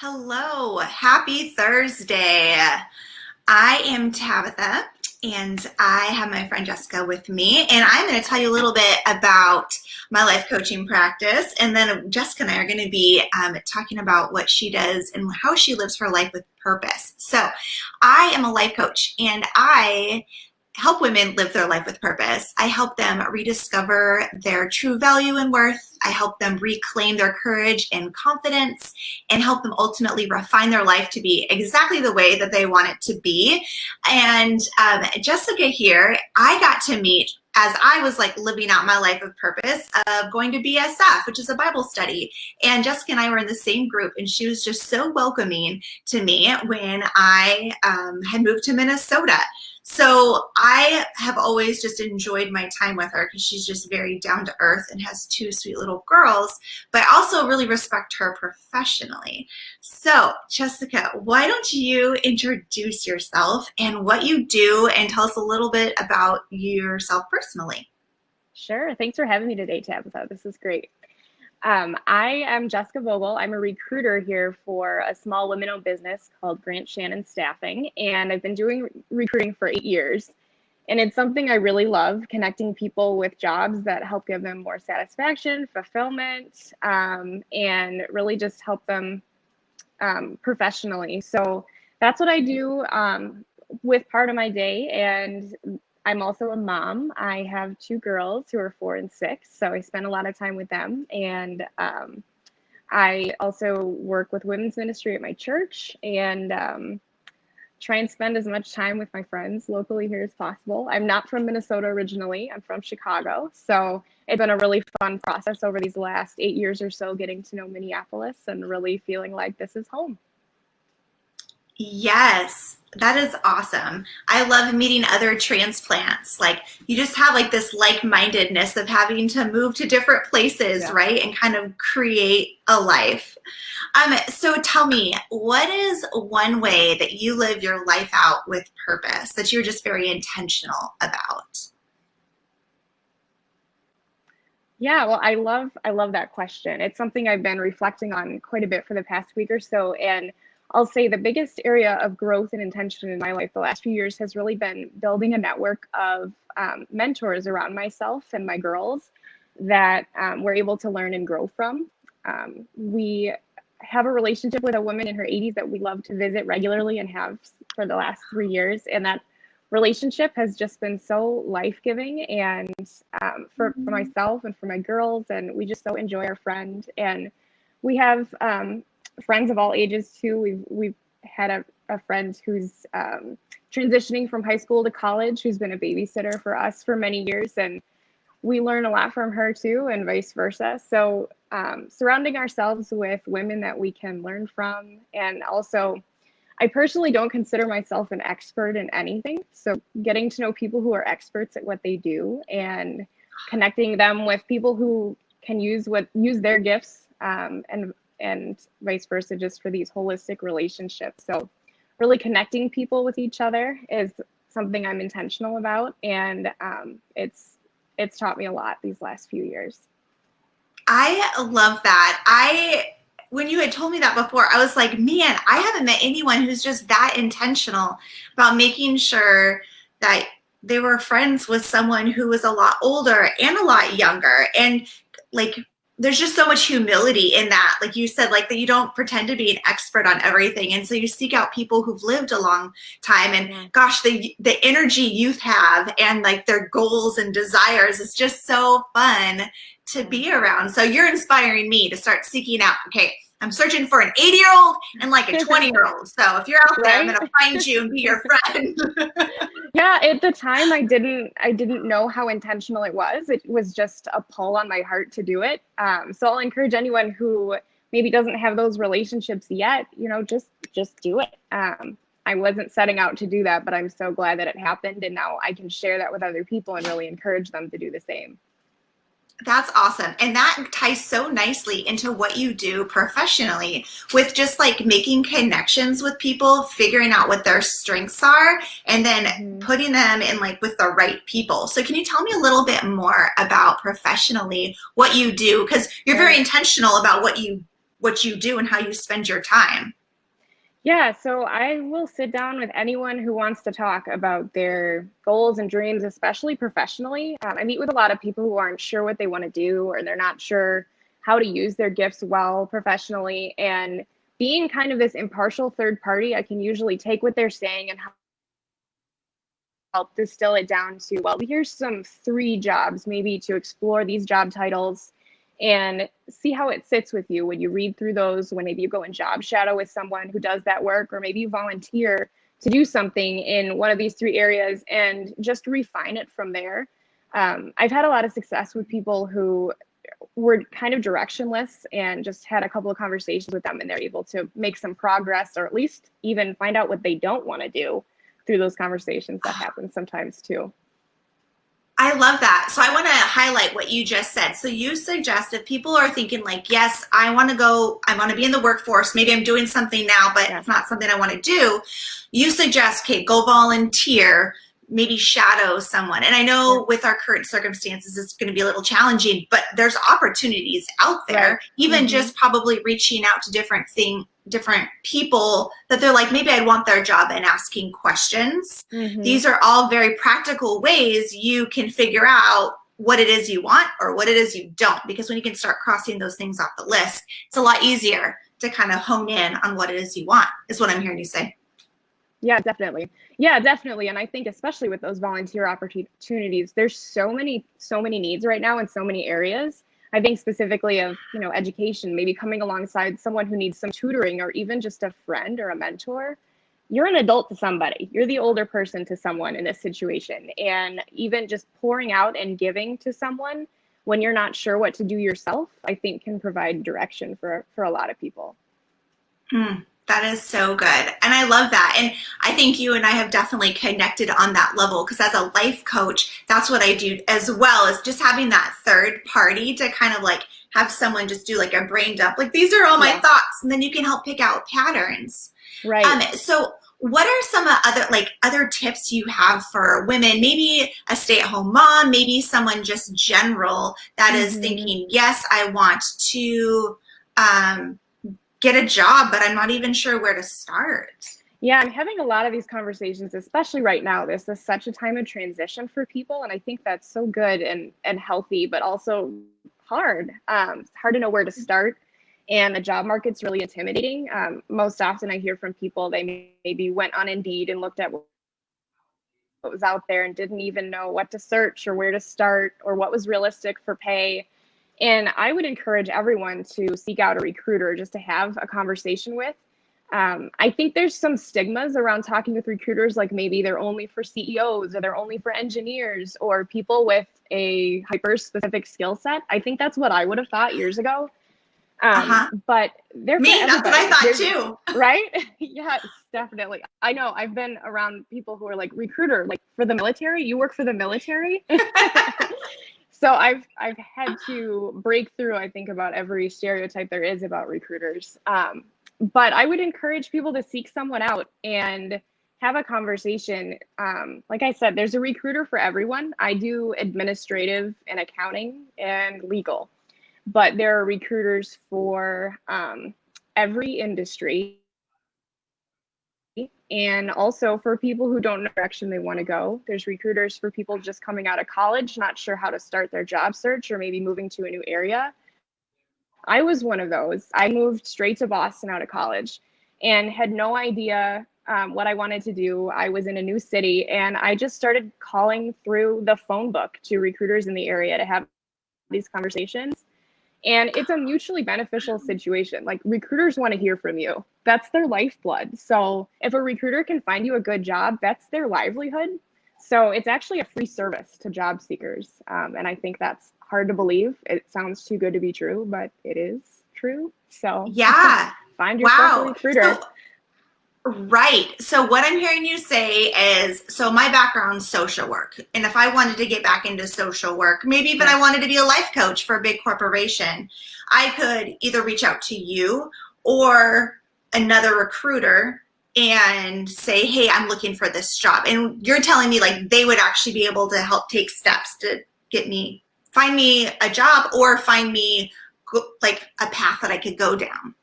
Hello, happy Thursday. I am Tabitha and I have my friend Jessica with me, and I'm going to tell you a little bit about my life coaching practice. And then Jessica and I are going to be talking about what she does and how she lives her life with purpose. So, I am a life coach and I help women live their life with purpose. I help them rediscover their true value and worth. I help them reclaim their courage and confidence and help them ultimately refine their life to be exactly the way that they want it to be. And Jessica here, I got to meet as I was like living out my life of purpose of going to BSF, which is a Bible study. And Jessica and I were in the same group, and she was just so welcoming to me when I had moved to Minnesota. So I have always just enjoyed my time with her because she's just very down to earth and has two sweet little girls, but I also really respect her professionally. So Jessica, why don't you introduce yourself and what you do and tell us a little bit about yourself personally? Sure. Thanks for having me today, Tabitha. This is great. I am Jessica Vogel. I'm a recruiter here for a small women-owned business called Grant Shannon Staffing, and I've been doing recruiting for 8 years. And it's something I really love, connecting people with jobs that help give them more satisfaction, fulfillment, and really just help them professionally. So that's what I do with part of my day. And I'm also a mom. I have two girls who are 4 and 6, so I spend a lot of time with them. And I also work with women's ministry at my church and try and spend as much time with my friends locally here as possible. I'm not from Minnesota originally, I'm from Chicago. So it's been a really fun process over these last 8 years or so, getting to know Minneapolis and really feeling like this is home. Yes, that is awesome. I love meeting other transplants. Like you just have like this like-mindedness of having to move to different places, Yeah. right? And kind of create a life. So tell me, what is one way that you live your life out with purpose that you're just very intentional about? Yeah, well, I love that question. It's something I've been reflecting on quite a bit for the past week or so, and I'll say the biggest area of growth and intention in my life the last few years has really been building a network of mentors around myself and my girls that we're able to learn and grow from. We have a relationship with a woman in her 80s that we love to visit regularly and have for the last 3 years, and that relationship has just been so life-giving and for myself and for my girls, and we just so enjoy our friend. And we have friends of all ages too. We've had a friend who's transitioning from high school to college, who's been a babysitter for us for many years, and we learn a lot from her too, and vice versa. So surrounding ourselves with women that we can learn from. And also, I personally don't consider myself an expert in anything. So getting to know people who are experts at what they do and connecting them with people who can use their gifts, and vice versa, just for these holistic relationships. So really connecting people with each other is something I'm intentional about, and it's taught me a lot these last few years. I love that. When you had told me that before, I was like, man, I haven't met anyone who's just that intentional about making sure that they were friends with someone who was a lot older and a lot younger. And like, there's just so much humility in that. Like you said, like that you don't pretend to be an expert on everything. And so you seek out people who've lived a long time, and gosh, the energy youth have and like their goals and desires is just so fun to be around. So you're inspiring me to start seeking out, okay, I'm searching for an 80-year-old and like a 20-year-old. So if you're out there, I'm Right? going to find you and be your friend. Yeah, at the time I didn't know how intentional it was. It was just a pull on my heart to do it. So I'll encourage anyone who maybe doesn't have those relationships yet, just do it. I wasn't setting out to do that, but I'm so glad that it happened, and now I can share that with other people and really encourage them to do the same. That's awesome. And that ties so nicely into what you do professionally with just like making connections with people, figuring out what their strengths are, and then Mhm. putting them in like with the right people. So can you tell me a little bit more about professionally what you do? Because you're very Sure. intentional about what you what you do and how you spend your time? Yeah, so I will sit down with anyone who wants to talk about their goals and dreams, especially professionally. I meet with a lot of people who aren't sure what they want to do, or they're not sure how to use their gifts well professionally. And being kind of this impartial third party, I can usually take what they're saying and help distill it down to, well, here's some 3 jobs maybe to explore these job titles and see how it sits with you when you read through those, when maybe you go and job shadow with someone who does that work, or maybe you volunteer to do something in one of these 3 areas and just refine it from there. I've had a lot of success with people who were kind of directionless and just had a couple of conversations with them, and they're able to make some progress, or at least even find out what they don't want to do through those conversations. That happens sometimes too. I love that. So I want to highlight what you just said. So you suggest if people are thinking like, yes, I want to be in the workforce. Maybe I'm doing something now, but it's not something I want to do. You suggest, okay, go volunteer, maybe shadow someone. And I know with our current circumstances, it's going to be a little challenging, but there's opportunities out there, even just probably reaching out to different people that they're like, maybe I'd want their job, and asking questions. These are all very practical ways you can figure out what it is you want or what it is you don't, because when you can start crossing those things off the list, it's a lot easier to kind of hone in on what it is you want, is what I'm hearing you say. Yeah, definitely. Yeah, definitely. And I think especially with those volunteer opportunities, there's so many needs right now in so many areas. I think specifically of, education, maybe coming alongside someone who needs some tutoring, or even just a friend or a mentor. You're an adult to somebody. You're the older person to someone in this situation. And even just pouring out and giving to someone when you're not sure what to do yourself, I think can provide direction for a lot of people. That is so good. And I love that. And I think you and I have definitely connected on that level, because as a life coach, that's what I do as well, is just having that third party to kind of like have someone just do like a brain dump. Like, these are all my thoughts. And then you can help pick out patterns. Right. So what are some other tips you have for women, maybe a stay-at-home mom, maybe someone just general that is thinking, yes, I want to, get a job, but I'm not even sure where to start? Yeah, I'm having a lot of these conversations, especially right now. This is such a time of transition for people, and I think that's so good and healthy, but also hard. It's hard to know where to start, and the job market's really intimidating. Most often I hear from people, they maybe went on Indeed and looked at what was out there and didn't even know what to search or where to start or what was realistic for pay. And I would encourage everyone to seek out a recruiter just to have a conversation with. I think there's some stigmas around talking with recruiters, like maybe they're only for CEOs, or they're only for engineers, or people with a hyper specific skill set. I think that's what I would have thought years ago. But they're me, that's what I thought too. Right? Yes, definitely. I know I've been around people who are like, recruiter, like for the military, you work for the military? So I've had to break through, I think, about every stereotype there is about recruiters. But I would encourage people to seek someone out and have a conversation. Like I said, there's a recruiter for everyone. I do administrative and accounting and legal, but there are recruiters for every industry. And also for people who don't know the direction they want to go. There's recruiters for people just coming out of college, not sure how to start their job search, or maybe moving to a new area. I was one of those. I moved straight to Boston out of college and had no idea what I wanted to do. I was in a new city, and I just started calling through the phone book to recruiters in the area to have these conversations. And it's a mutually beneficial situation. Like, recruiters want to hear from you. That's their lifeblood. So if a recruiter can find you a good job, that's their livelihood. So it's actually a free service to job seekers. And I think that's hard to believe. It sounds too good to be true, but it is true. So yeah, find yourself a recruiter. Right. So what I'm hearing you say is, so my background's social work. And if I wanted to get back into social work, maybe even I wanted to be a life coach for a big corporation, I could either reach out to you or another recruiter and say, hey, I'm looking for this job. And you're telling me like they would actually be able to help take steps to find me a job, or find me like a path that I could go down.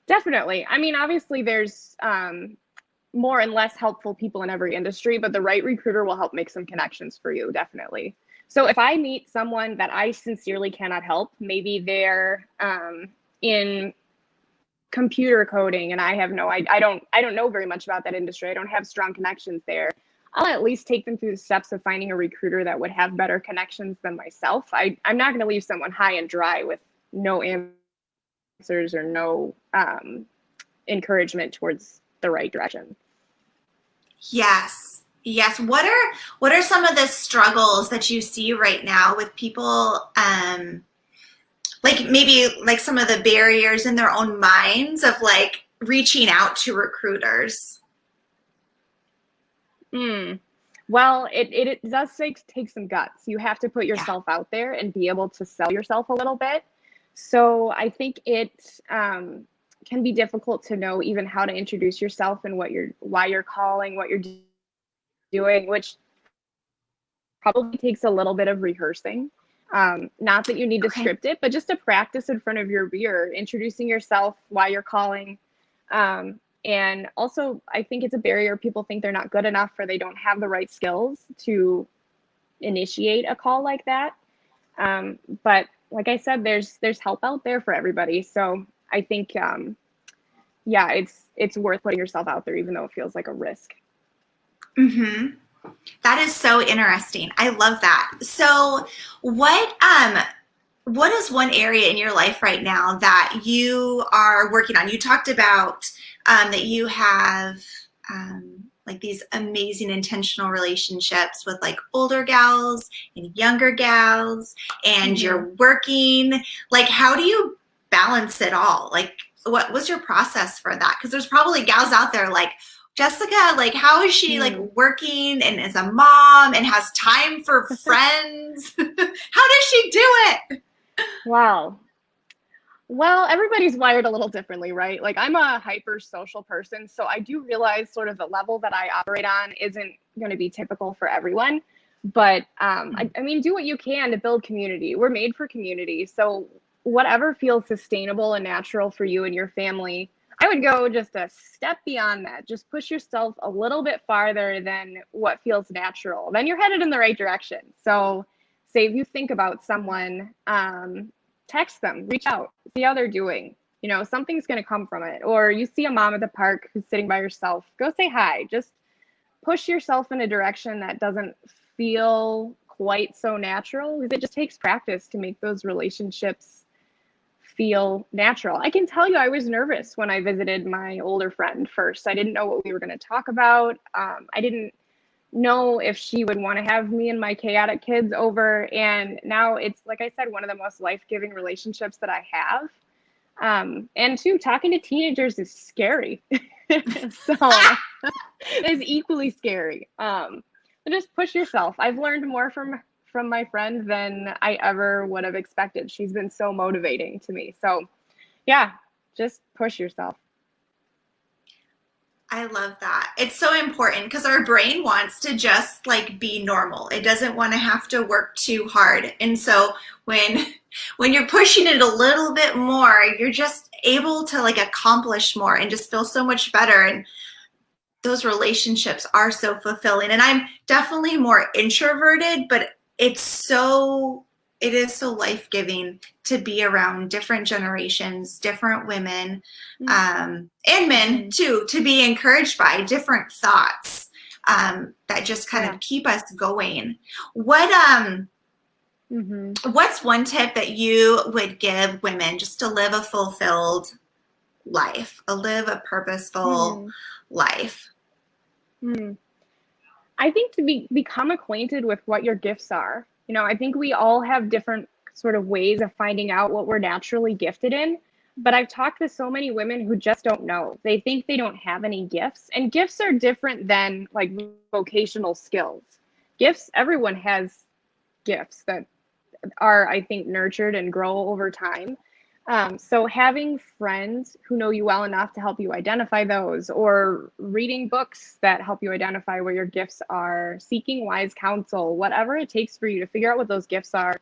Definitely. I mean, obviously there's more and less helpful people in every industry, but the right recruiter will help make some connections for you, definitely. So if I meet someone that I sincerely cannot help, maybe they're in computer coding and I don't know very much about that industry. I don't have strong connections there. I'll at least take them through the steps of finding a recruiter that would have better connections than myself. I'm not going to leave someone high and dry with no answers or no encouragement towards the right direction. Yes. Yes. What are some of the struggles that you see right now with people, like maybe like some of the barriers in their own minds of like reaching out to recruiters? Mm. Well, it does take some guts. You have to put Yeah. yourself out there and be able to sell yourself a little bit. So I think it can be difficult to know even how to introduce yourself and why you're calling, what you're doing, which probably takes a little bit of rehearsing. Not that you need to Okay. script it, but just to practice in front of your mirror, introducing yourself, why you're calling. And also, I think it's a barrier. People think they're not good enough or they don't have the right skills to initiate a call like that. But like I said, there's help out there for everybody. So I think, yeah, it's worth putting yourself out there, even though it feels like a risk. Mm-hmm. That is so interesting. I love that. So what is one area in your life right now that you are working on? You talked about that you have like these amazing intentional relationships with like older gals and younger gals, and Mm-hmm. you're working. Like, how do you balance it all? Like, what was your process for that? Because there's probably gals out there like, Jessica, like, how is she like Mm. working and is a mom and has time for friends? How does she do it? Wow. Well, everybody's wired a little differently, right? Like I'm a hyper social person, so I do realize sort of the level that I operate on isn't going to be typical for everyone. But I mean, do what you can to build community. We're made for community. So whatever feels sustainable and natural for you and your family, I would go just a step beyond that. Just push yourself a little bit farther than what feels natural. Then you're headed in the right direction. So say if you think about someone, text them, reach out, see how they're doing. You know, something's going to come from it. Or you see a mom at the park who's sitting by herself, go say hi. Just push yourself in a direction that doesn't feel quite so natural because it just takes practice to make those relationships feel natural. I can tell you I was nervous when I visited my older friend first. I didn't know what we were going to talk about. I didn't know if she would want to have me and my chaotic kids over. And now it's, like I said, one of the most life-giving relationships that I have. And two, talking to teenagers is scary. So it's equally scary. But just push yourself. I've learned more from my friend than I ever would have expected. She's been so motivating to me. So yeah, just push yourself. I love that. It's so important because our brain wants to just like be normal. It doesn't want to have to work too hard. And so when when you're pushing it a little bit more, you're just able to like accomplish more and just feel so much better. And those relationships are so fulfilling. And I'm definitely more introverted, but it is so life-giving to be around different generations, different women, and men too, to be encouraged by different thoughts that just kind Yeah. of keep us going. What Mm-hmm. what's one tip that you would give women just to live a fulfilled life, live a purposeful Mm-hmm. life? Mm-hmm. I think to become acquainted with what your gifts are. You know, I think we all have different sort of ways of finding out what we're naturally gifted in. But I've talked to so many women who just don't know. They think they don't have any gifts. And gifts are different than like vocational skills. Gifts, everyone has gifts that are, I think, nurtured and grow over time. So having friends who know you well enough to help you identify those, or reading books that help you identify where your gifts are, seeking wise counsel, whatever it takes for you to figure out what those gifts are,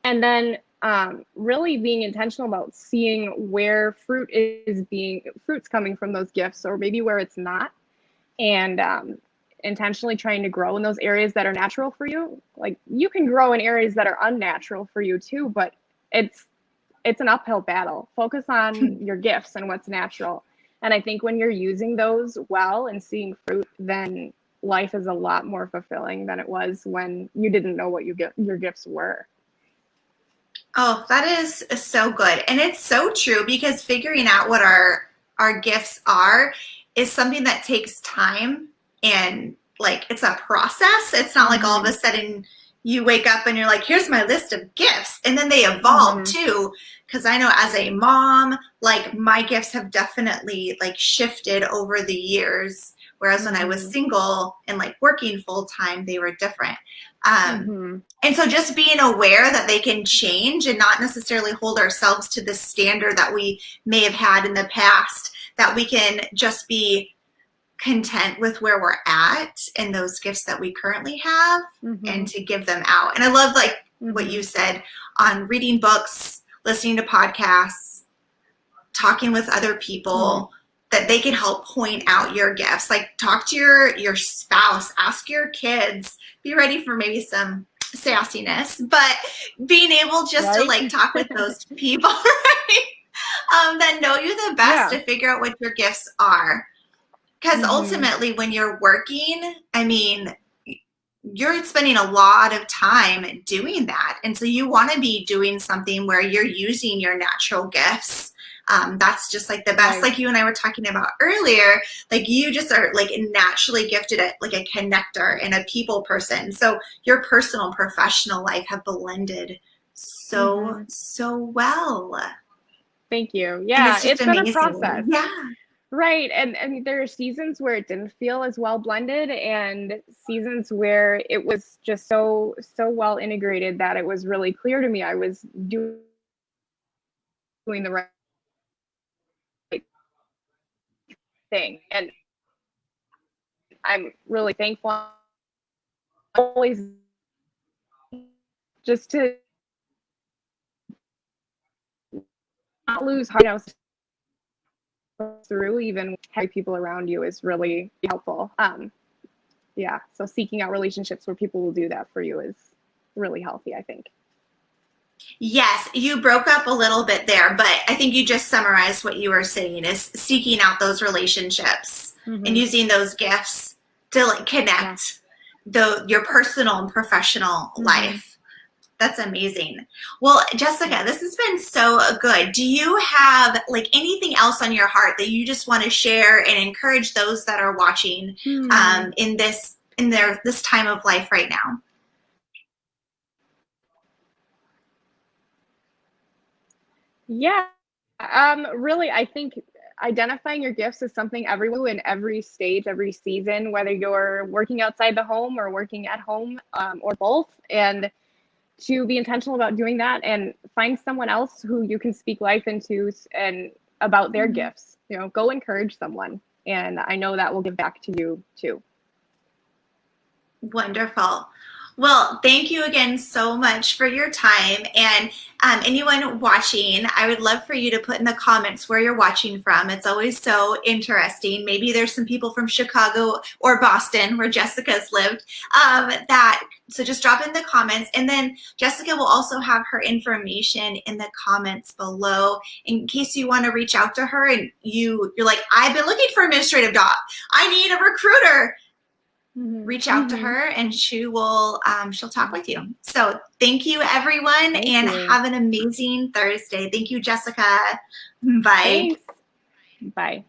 And then really being intentional about seeing where fruit's coming from those gifts, or maybe where it's not, and intentionally trying to grow in those areas that are natural for you. Like, you can grow in areas that are unnatural for you too, but it's an uphill battle. Focus on your gifts and what's natural. And I think when you're using those well and seeing fruit, then life is a lot more fulfilling than it was when you didn't know what your gifts were. Oh, that is so good. And it's so true, because figuring out what our gifts are is something that takes time, and like, it's a process. It's not like all of a sudden you wake up and you're like, here's my list of gifts. And then they evolve too. Because I know as a mom, like, my gifts have definitely like shifted over the years. Whereas when I was single and like working full time, they were different. And so just being aware that they can change, and not necessarily hold ourselves to the standard that we may have had in the past, that we can just be content with where we're at and those gifts that we currently have, and to give them out. And I love, like, what you said on reading books, listening to podcasts, talking with other people, that they can help point out your gifts. Like, talk to your spouse, ask your kids, be ready for maybe some sassiness, but being able just to like talk with those people, right? That know you the best, to figure out what your gifts are. Because ultimately, when you're working, I mean, you're spending a lot of time doing that. And so you want to be doing something where you're using your natural gifts. That's just like the best. Like you and I were talking about earlier, like, you just are like naturally gifted at like a connector and a people person. So your personal and professional life have blended so well. Thank you. Yeah, it's been a process. Yeah. Right. And there are seasons where it didn't feel as well blended, and seasons where it was just so well integrated that it was really clear to me I was doing the right thing. And I'm really thankful always just to not lose heart, through even having people around you is really helpful. Yeah, so seeking out relationships where people will do that for you is really healthy, I think. Yes, you broke up a little bit there, but I think you just summarized what you were saying, is seeking out those relationships and using those gifts to like connect your personal and professional life. That's amazing. Well, Jessica, this has been so good. Do you have like anything else on your heart that you just want to share and encourage those that are watching in this time of life right now? Yeah. Really, I think identifying your gifts is something everyone in every stage, every season, whether you're working outside the home or working at home, or both, and to be intentional about doing that, and find someone else who you can speak life into and about their gifts. Go encourage someone, and I know that will give back to you too. Wonderful. Well, thank you again so much for your time. And anyone watching, I would love for you to put in the comments where you're watching from. It's always so interesting. Maybe there's some people from Chicago or Boston, where Jessica's lived, so just drop in the comments. And then Jessica will also have her information in the comments below in case you want to reach out to her and you're like, I've been looking for an administrative job. I need a recruiter. Reach out to her, and she'll talk with you. So thank you, everyone, and have an amazing Thursday. Thank you, Jessica. Bye. Thanks. Bye.